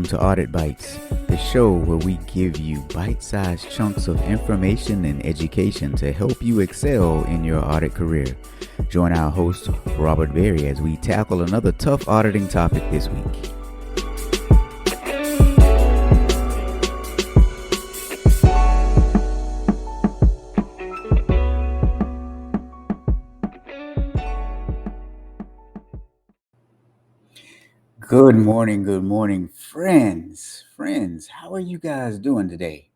welcome to Audit Bites, the show where we give you bite-sized chunks of information and education to help you excel in your audit career. Join our host, Robert Berry, as we tackle another tough auditing topic this week. Good morning, friends. How are you guys doing today?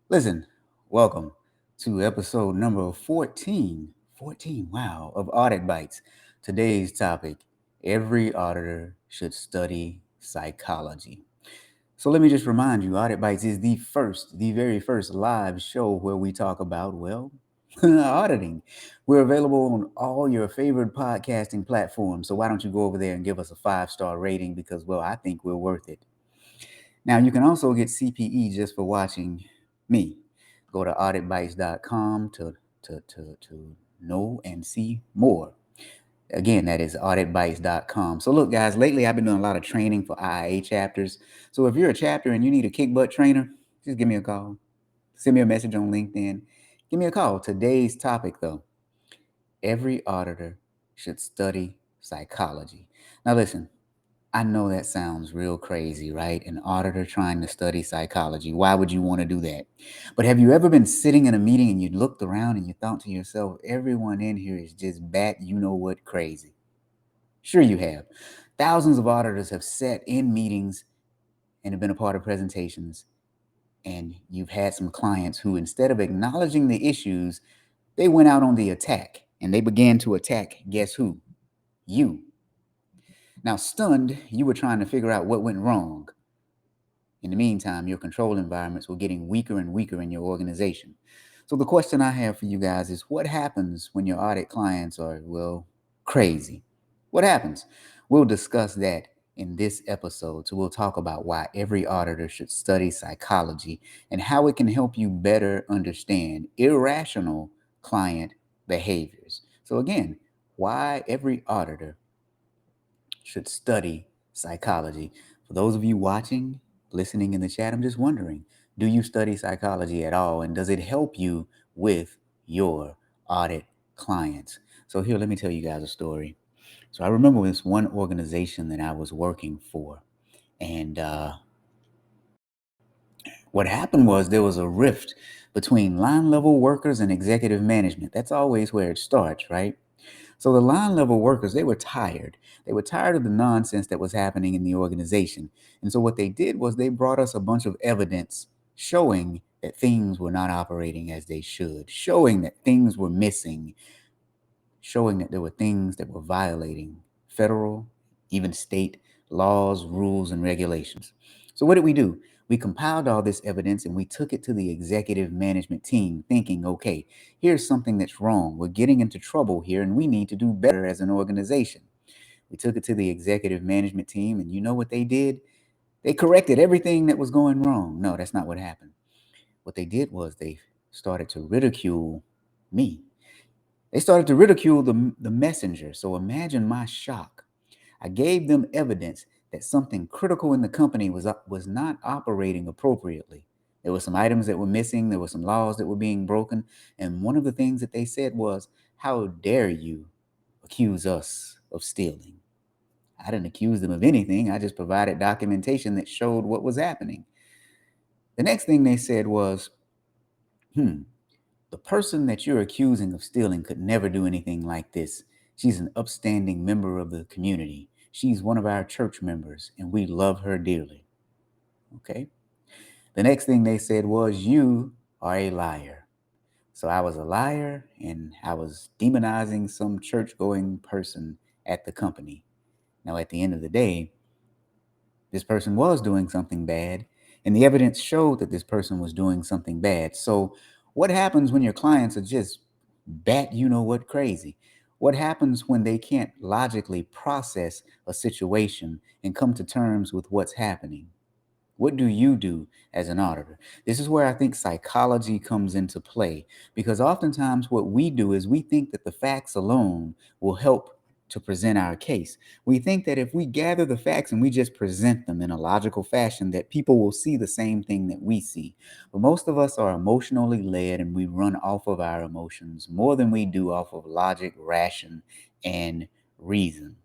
Listen, welcome to episode number 14, wow, of Audit Bites. Today's topic, every auditor should study psychology. So let me just remind you, Audit Bites is the very first live show where we talk about, auditing. We're available on all your favorite podcasting platforms. So why don't you go over there and give us a 5-star rating because, I think we're worth it. Now, you can also get CPE just for watching me. Go to auditbites.com to know and see more. Again, that is auditbites.com. So look, guys, lately I've been doing a lot of training for IIA chapters. So if you're a chapter and you need a kick butt trainer, just give me a call. Send me a message on LinkedIn. Give me a call. Today's topic, though, every auditor should study psychology. Now, listen, I know that sounds real crazy, right? An auditor trying to study psychology. Why would you want to do that? But have you ever been sitting in a meeting and you looked around and you thought to yourself, everyone in here is just you-know-what crazy? Sure you have. Thousands of auditors have sat in meetings and have been a part of presentations. And you've had some clients who, instead of acknowledging the issues, they went out on the attack and they began to attack, guess who? You. Now, stunned, you were trying to figure out what went wrong. In the meantime, your control environments were getting weaker and weaker in your organization. So the question I have for you guys is, what happens when your audit clients are, crazy? What happens? We'll discuss that in this episode. So we'll talk about why every auditor should study psychology and how it can help you better understand irrational client behaviors. So again, why every auditor should study psychology. For those of you watching, listening in the chat, I'm just wondering, do you study psychology at all? And does it help you with your audit clients? So here, let me tell you guys a story. So I remember this one organization that I was working for. And what happened was there was a rift between line level workers and executive management. That's always where it starts, right? So the line level workers, they were tired. They were tired of the nonsense that was happening in the organization. And so what they did was they brought us a bunch of evidence showing that things were not operating as they should, showing that things were missing, showing that there were things that were violating federal, even state laws, rules, and regulations. So what did we do? We compiled all this evidence and we took it to the executive management team thinking, okay, here's something that's wrong. We're getting into trouble here and we need to do better as an organization. We took it to the executive management team and you know what they did? They corrected everything that was going wrong. No, that's not what happened. What they did was they started to ridicule me. They started to ridicule the messenger. So imagine my shock. I gave them evidence that something critical in the company was not operating appropriately. There were some items that were missing. There were some laws that were being broken. And one of the things that they said was, how dare you accuse us of stealing? I didn't accuse them of anything. I just provided documentation that showed what was happening. The next thing they said was, the person that you're accusing of stealing could never do anything like this. She's an upstanding member of the community. She's one of our church members, and we love her dearly. Okay? The next thing they said was, you are a liar. So I was a liar, and I was demonizing some church-going person at the company. Now, at the end of the day, this person was doing something bad, and the evidence showed that this person was doing something bad. So what happens when your clients are just you-know-what crazy? What happens when they can't logically process a situation and come to terms with what's happening? What do you do as an auditor? This is where I think psychology comes into play, because oftentimes what we do is we think that the facts alone will help to present our case. We think that if we gather the facts and we just present them in a logical fashion, that people will see the same thing that we see. But most of us are emotionally led and we run off of our emotions more than we do off of logic, ration, and reason.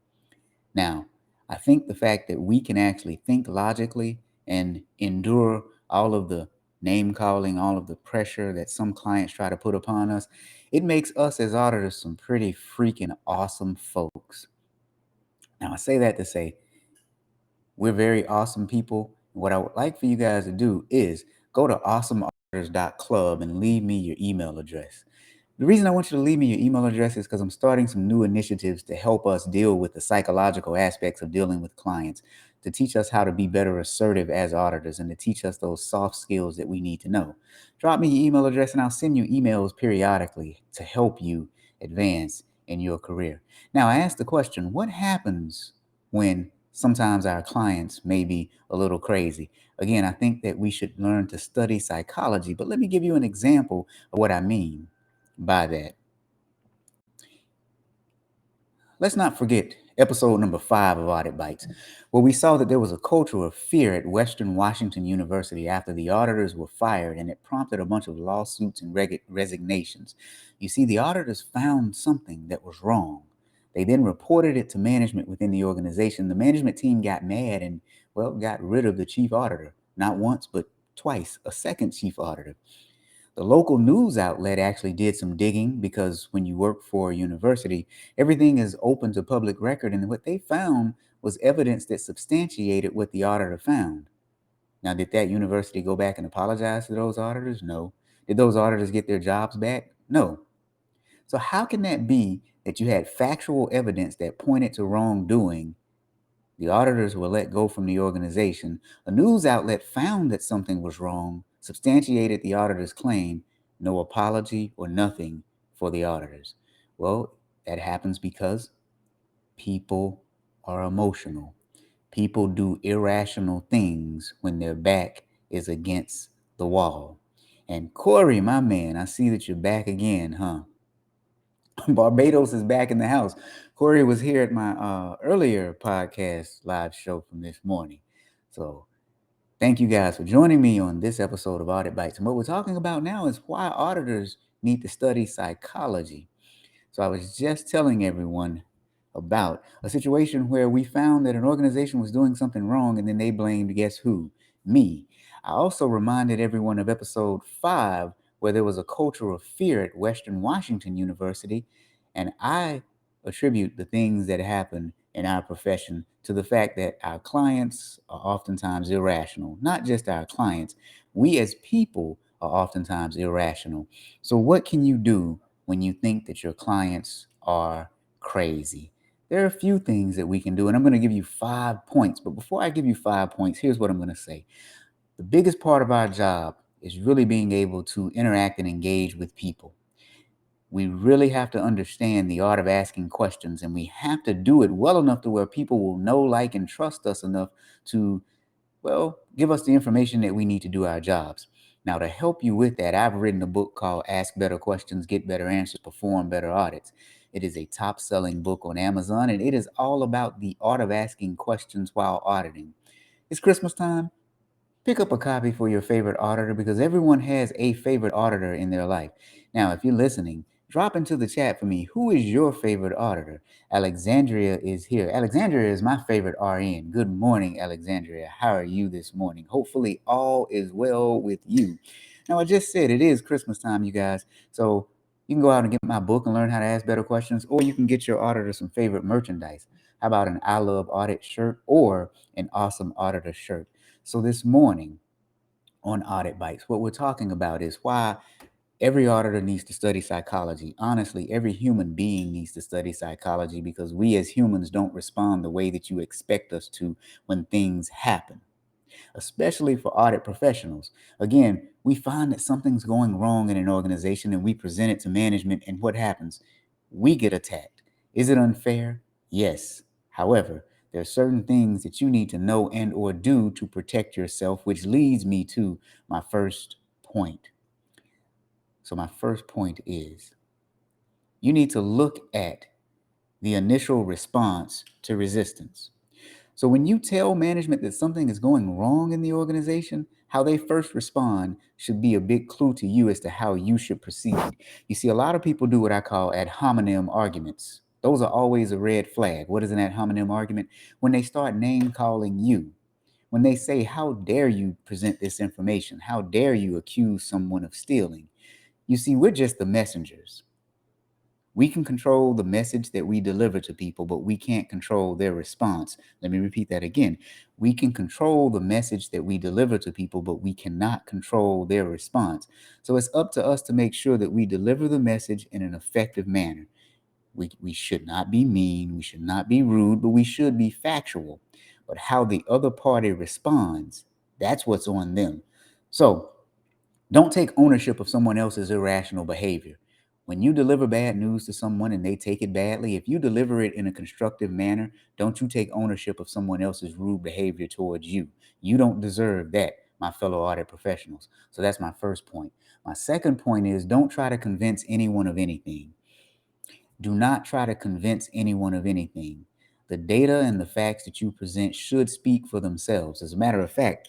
Now, I think the fact that we can actually think logically and endure all of the name calling, all of the pressure that some clients try to put upon us, it makes us as auditors some pretty freaking awesome folks. Now, I say that to say we're very awesome people. What I would like for you guys to do is go to awesomeauditors.club and leave me your email address. The reason I want you to leave me your email address is because I'm starting some new initiatives to help us deal with the psychological aspects of dealing with clients, to teach us how to be better assertive as auditors, and to teach us those soft skills that we need to know. Drop me your email address and I'll send you emails periodically to help you advance in your career. Now, I asked the question, what happens when sometimes our clients may be a little crazy? Again, I think that we should learn to study psychology, but let me give you an example of what I mean by that. Let's not forget episode number 5 of Audit Bites, where we saw that there was a culture of fear at Western Washington University after the auditors were fired, and it prompted a bunch of lawsuits and resignations. You see, the auditors found something that was wrong. They then reported it to management within the organization. The management team got mad and, well, got rid of the chief auditor. Not once, but twice, a second chief auditor. The local news outlet actually did some digging because when you work for a university, everything is open to public record. And what they found was evidence that substantiated what the auditor found. Now, did that university go back and apologize to those auditors? No. Did those auditors get their jobs back? No. So, how can that be that you had factual evidence that pointed to wrongdoing? The auditors were let go from the organization. A news outlet found that something was wrong, substantiated the auditor's claim, no apology or nothing for the auditors. Well, that happens because people are emotional. People do irrational things when their back is against the wall. And Corey, my man, I see that you're back again, huh? Barbados is back in the house. Corey was here at my earlier podcast live show from this morning. So thank you guys for joining me on this episode of Audit Bites. And what we're talking about now is why auditors need to study psychology. So I was just telling everyone about a situation where we found that an organization was doing something wrong and then they blamed, guess who? Me. I also reminded everyone of episode 5, where there was a culture of fear at Western Washington University. And I attribute the things that happen in our profession to the fact that our clients are oftentimes irrational. Not just our clients, we as people are oftentimes irrational. So, what can you do when you think that your clients are crazy? There are a few things that we can do, and I'm going to give you 5 points. But before I give you 5 points, here's what I'm going to say. The biggest part of our job is really being able to interact and engage with people. We really have to understand the art of asking questions, and we have to do it well enough to where people will know, like, and trust us enough to, well, give us the information that we need to do our jobs. Now, to help you with that, I've written a book called Ask Better Questions, Get Better Answers, Perform Better Audits. It is a top-selling book on Amazon, and it is all about the art of asking questions while auditing. It's Christmas time. Pick up a copy for your favorite auditor because everyone has a favorite auditor in their life. Now, if you're listening, drop into the chat for me. Who is your favorite auditor? Alexandria is here. Alexandria is my favorite RN. Good morning, Alexandria. How are you this morning? Hopefully, all is well with you. Now, I just said it is Christmas time, you guys. So you can go out and get my book and learn how to ask better questions, or you can get your auditor some favorite merchandise. How about an I Love Audit shirt or an Awesome Auditor shirt? So this morning on Audit Bites, what we're talking about is why every auditor needs to study psychology. Honestly, every human being needs to study psychology because we as humans don't respond the way that you expect us to when things happen, especially for audit professionals. Again, we find that something's going wrong in an organization and we present it to management, and what happens? We get attacked. Is it unfair? Yes. However, there are certain things that you need to know and or do to protect yourself, which leads me to my first point. So my first point is you need to look at the initial response to resistance. So when you tell management that something is going wrong in the organization, how they first respond should be a big clue to you as to how you should proceed. You see, a lot of people do what I call ad hominem arguments. Those are always a red flag. What is an ad hominem argument? When they start name calling you, when they say, how dare you present this information? How dare you accuse someone of stealing? You see, we're just the messengers. We can control the message that we deliver to people, but we can't control their response. Let me repeat that again. We can control the message that we deliver to people, but we cannot control their response. So it's up to us to make sure that we deliver the message in an effective manner. We should not be mean, we should not be rude, but we should be factual. But how the other party responds, that's what's on them. So don't take ownership of someone else's irrational behavior. When you deliver bad news to someone and they take it badly, if you deliver it in a constructive manner, don't you take ownership of someone else's rude behavior towards you. You don't deserve that, my fellow audit professionals. So that's my first point. My second point is don't try to convince anyone of anything. Do not try to convince anyone of anything. The data and the facts that you present should speak for themselves. As a matter of fact,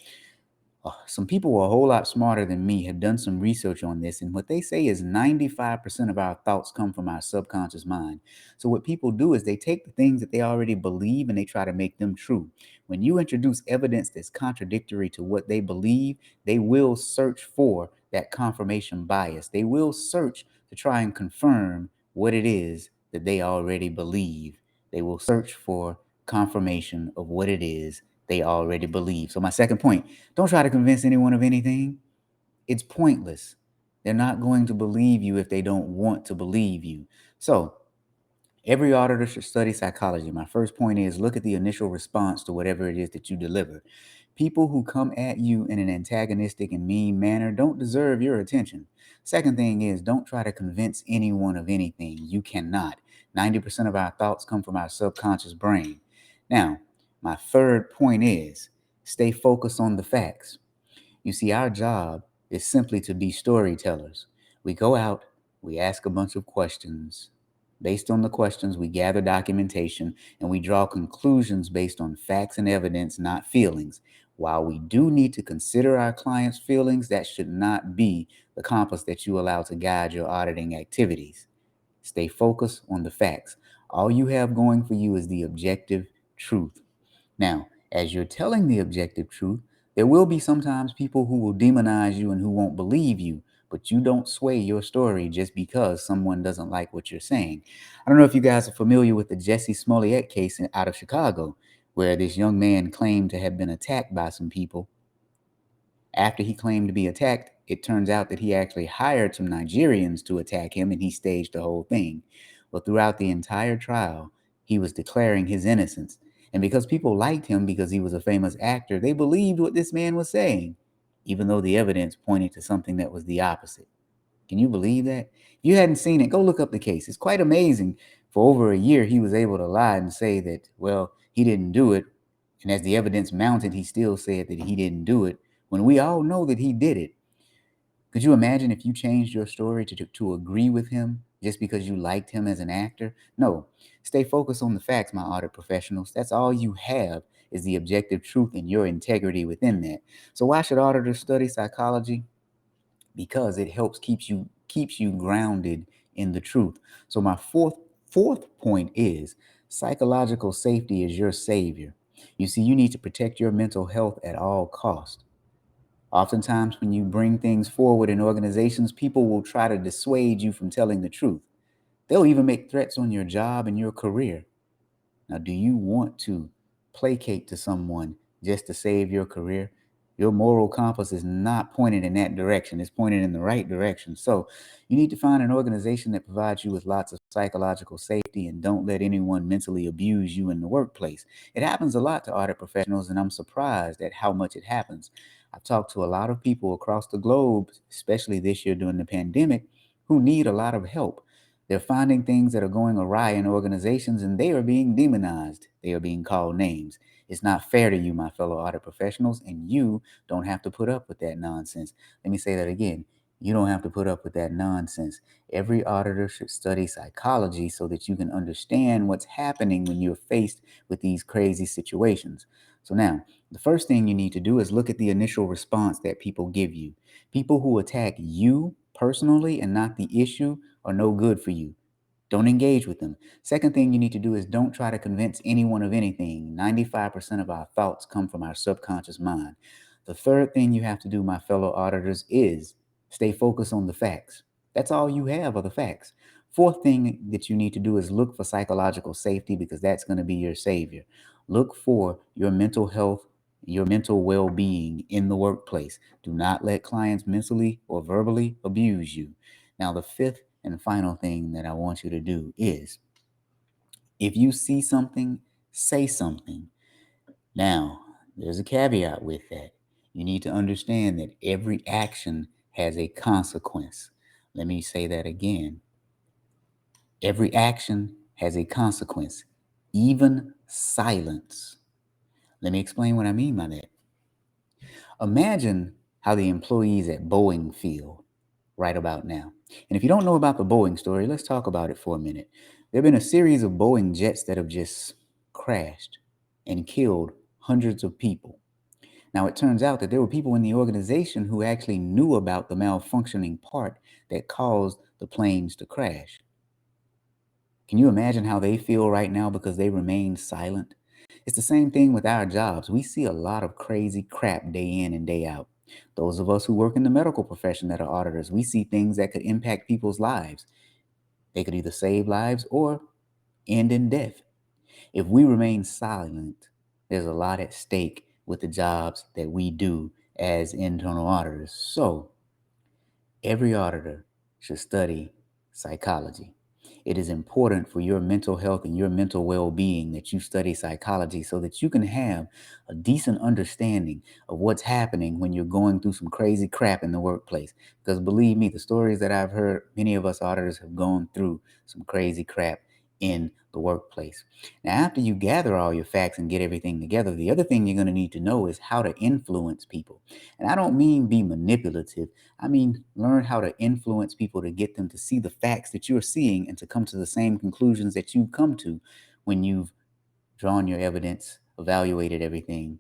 some people who are a whole lot smarter than me have done some research on this, and what they say is 95% of our thoughts come from our subconscious mind. So what people do is they take the things that they already believe and they try to make them true. When you introduce evidence that's contradictory to what they believe, they will search for that confirmation bias. They will search to try and confirm what it is that they already believe. They will search for confirmation of what it is they already believe. So my second point, don't try to convince anyone of anything. It's pointless. They're not going to believe you if they don't want to believe you. So, every auditor should study psychology. My first point is look at the initial response to whatever it is that you deliver. People who come at you in an antagonistic and mean manner don't deserve your attention. Second thing is don't try to convince anyone of anything. You cannot. 90% of our thoughts come from our subconscious brain. Now, my third point is stay focused on the facts. You see, our job is simply to be storytellers. We go out, we ask a bunch of questions. Based on the questions, we gather documentation and we draw conclusions based on facts and evidence, not feelings. While we do need to consider our clients' feelings, that should not be the compass that you allow to guide your auditing activities. Stay focused on the facts. All you have going for you is the objective truth. Now, as you're telling the objective truth, there will be sometimes people who will demonize you and who won't believe you, but you don't sway your story just because someone doesn't like what you're saying. I don't know if you guys are familiar with the Jesse Smollett case out of Chicago, where this young man claimed to have been attacked by some people. After he claimed to be attacked, it turns out that he actually hired some Nigerians to attack him and he staged the whole thing. Well, throughout the entire trial, he was declaring his innocence. And because people liked him because he was a famous actor, they believed what this man was saying, even though the evidence pointed to something that was the opposite. Can you believe that? If you hadn't seen it, go look up the case. It's quite amazing. For over a year, he was able to lie and say that, well, he didn't do it. And as the evidence mounted, he still said that he didn't do it when we all know that he did it. Could you imagine if you changed your story to agree with him just because you liked him as an actor? No. Stay focused on the facts, my audit professionals. That's all you have is the objective truth and your integrity within that. So why should auditors study psychology? Because it helps keeps you grounded in the truth. So my fourth point is psychological safety is your savior. You see, you need to protect your mental health at all costs. Oftentimes, when you bring things forward in organizations, people will try to dissuade you from telling the truth. They'll even make threats on your job and your career. Now, do you want to placate to someone just to save your career? Your moral compass is not pointed in that direction, it's pointed in the right direction. So, you need to find an organization that provides you with lots of psychological safety and don't let anyone mentally abuse you in the workplace. It happens a lot to audit professionals, and I'm surprised at how much it happens. I've talked to a lot of people across the globe, especially this year during the pandemic, who need a lot of help. They're finding things that are going awry in organizations and they are being demonized. They are being called names. It's not fair to you, my fellow audit professionals, and you don't have to put up with that nonsense. Let me say that again. You don't have to put up with that nonsense. Every auditor should study psychology so that you can understand what's happening when you're faced with these crazy situations. So, now, the first thing you need to do is look at the initial response that people give you. People who attack you personally and not the issue are no good for you. Don't engage with them. Second thing you need to do is don't try to convince anyone of anything. 95% of our thoughts come from our subconscious mind. The third thing you have to do, my fellow auditors, is stay focused on the facts. That's all you have are the facts. Fourth thing that you need to do is look for psychological safety because that's going to be your savior. Look for your mental health, your mental well being in the workplace. Do not let clients mentally or verbally abuse you. Now, the fifth and final thing that I want you to do is if you see something, say something. Now, there's a caveat with that. You need to understand that every action has a consequence. Let me say that again. Every action has a consequence, even silence. Let me explain what I mean by that. Imagine how the employees at Boeing feel right about now. And if you don't know about the Boeing story, let's talk about it for a minute. There have been a series of Boeing jets that have just crashed and killed hundreds of people. Now, it turns out that there were people in the organization who actually knew about the malfunctioning part that caused the planes to crash. Can you imagine how they feel right now because they remained silent? It's the same thing with our jobs. We see a lot of crazy crap day in and day out. Those of us who work in the medical profession that are auditors, we see things that could impact people's lives. They could either save lives or end in death. If we remain silent, there's a lot at stake with the jobs that we do as internal auditors. So, every auditor should study psychology. It is important for your mental health and your mental well being that you study psychology so that you can have a decent understanding of what's happening when you're going through some crazy crap in the workplace. Because believe me, the stories that I've heard, many of us auditors have gone through some crazy crap in the workplace. Now, after you gather all your facts and get everything together, the other thing you're going to need to know is how to influence people. And I don't mean be manipulative. I mean, learn how to influence people to get them to see the facts that you're seeing and to come to the same conclusions that you come to when you've drawn your evidence, evaluated everything,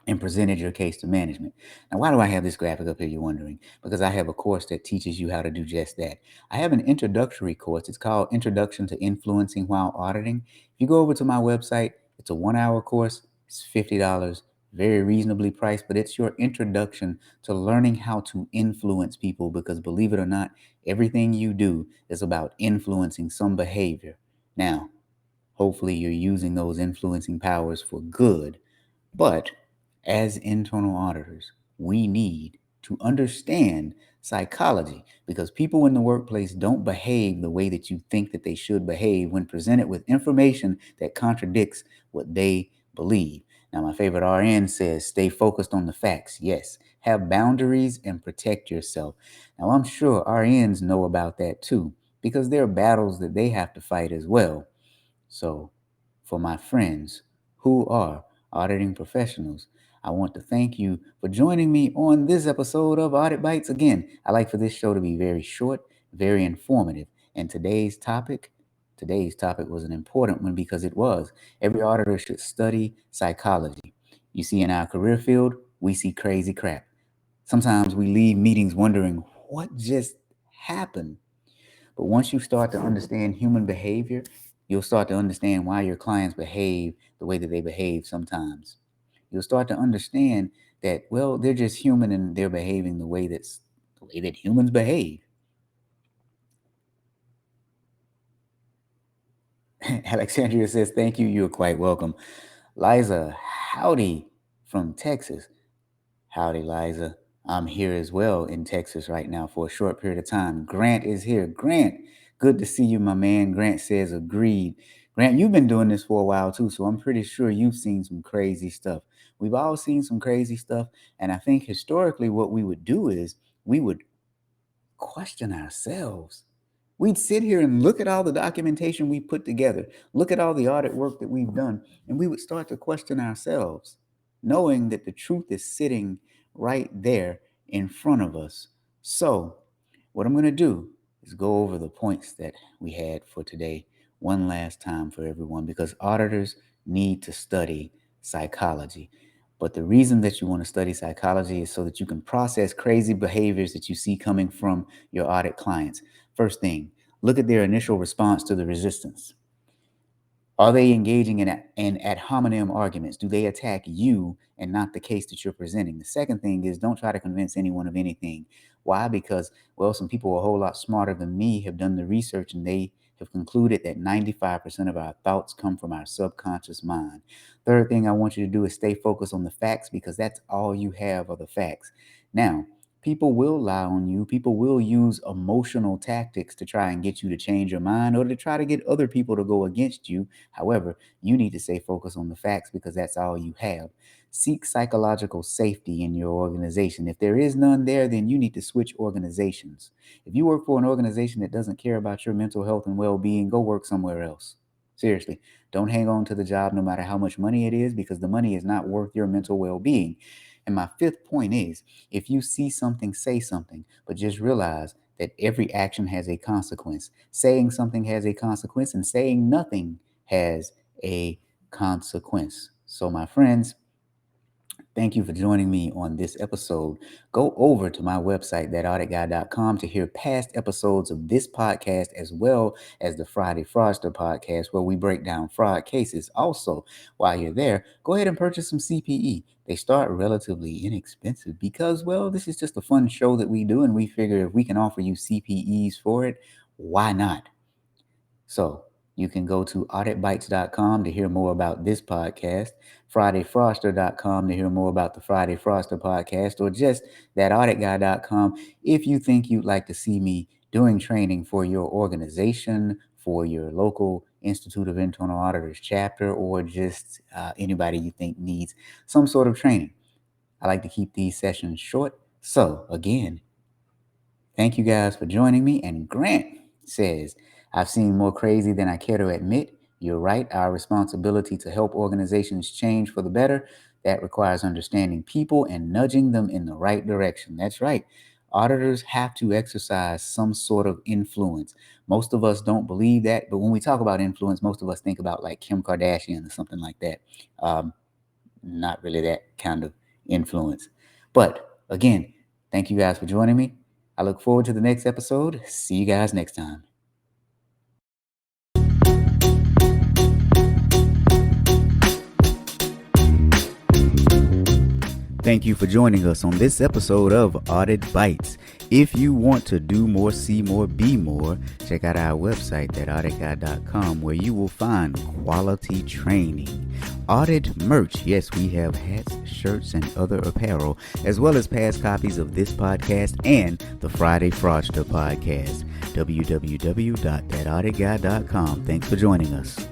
and presented your case to management. Now, why do I have this graphic up here, you're wondering? Because I have a course that teaches you how to do just that. I have an introductory course. It's called Introduction to Influencing While Auditing. If you go over to my website, it's a 1 hour course. It's $50, very reasonably priced, but it's your introduction to learning how to influence people because believe it or not, everything you do is about influencing some behavior. Now, hopefully you're using those influencing powers for good, but as internal auditors, we need to understand psychology because people in the workplace don't behave the way that you think that they should behave when presented with information that contradicts what they believe. Now, my favorite RN says, stay focused on the facts. Yes, have boundaries and protect yourself. Now, I'm sure RNs know about that too because there are battles that they have to fight as well. So, for my friends who are auditing professionals, I want to thank you for joining me on this episode of Audit Bites. Again, I like for this show to be very short, very informative. And today's topic was an important one because it was. Every auditor should study psychology. You see, in our career field, we see crazy crap. Sometimes we leave meetings wondering what just happened. But once you start to understand human behavior, you'll start to understand why your clients behave the way that they behave sometimes. You'll start to understand that, well, they're just human and they're behaving the way that humans behave. Alexandria says, thank you. You're quite welcome. Liza, howdy from Texas. Howdy, Liza. I'm here as well in Texas right now for a short period of time. Grant is here. Grant, good to see you, my man. Grant says agreed. Grant, you've been doing this for a while too, so I'm pretty sure you've seen some crazy stuff. We've all seen some crazy stuff, and I think historically what we would do is we would question ourselves. We'd sit here and look at all the documentation we put together, look at all the audit work that we've done, and we would start to question ourselves, knowing that the truth is sitting right there in front of us. So, what I'm going to do is go over the points that we had for today one last time for everyone, because auditors need to study psychology. But the reason that you want to study psychology is so that you can process crazy behaviors that you see coming from your audit clients. First thing, look at their initial response to the resistance. Are they engaging in ad hominem arguments? Do they attack you and not the case that you're presenting? The second thing is, don't try to convince anyone of anything. Why? Because, well, some people a whole lot smarter than me have done the research, and they have concluded that 95% of our thoughts come from our subconscious mind. Third thing I want you to do is stay focused on the facts, because that's all you have are the facts. Now, people will lie on you. People will use emotional tactics to try and get you to change your mind, or to try to get other people to go against you. However, you need to stay focused on the facts, because that's all you have. Seek psychological safety in your organization. If there is none there, then you need to switch organizations. If you work for an organization that doesn't care about your mental health and well-being, go work somewhere else. Seriously, don't hang on to the job no matter how much money it is, because the money is not worth your mental well-being. And my fifth point is, if you see something, say something, but just realize that every action has a consequence. Saying something has a consequence, and saying nothing has a consequence. So, my friends, thank you for joining me on this episode. Go over to my website, thatauditguy.com, to hear past episodes of this podcast, as well as the Friday Fraudster podcast, where we break down fraud cases. Also, while you're there, go ahead and purchase some CPE. They start relatively inexpensive because, well, this is just a fun show that we do, and we figure if we can offer you CPEs for it, why not? So you can go to auditbytes.com to hear more about this podcast, fridayfroster.com to hear more about the Friday Froster podcast, or just thatauditguy.com if you think you'd like to see me doing training for your organization, for your local Institute of Internal Auditors chapter, or just anybody you think needs some sort of training. I like to keep these sessions short. So again, thank you guys for joining me. And Grant says, I've seen more crazy than I care to admit. You're right. Our responsibility to help organizations change for the better, that requires understanding people and nudging them in the right direction. That's right. Auditors have to exercise some sort of influence. Most of us don't believe that, but when we talk about influence, most of us think about like Kim Kardashian or something like that. Not really that kind of influence. But again, thank you guys for joining me. I look forward to the next episode. See you guys next time. Thank you for joining us on this episode of Audit Bites. If you want to do more, see more, be more, check out our website, thatauditguy.com, where you will find quality training. Audit merch. Yes, we have hats, shirts, and other apparel, as well as past copies of this podcast and the Friday Fraudster podcast. www.thatauditguy.com. Thanks for joining us.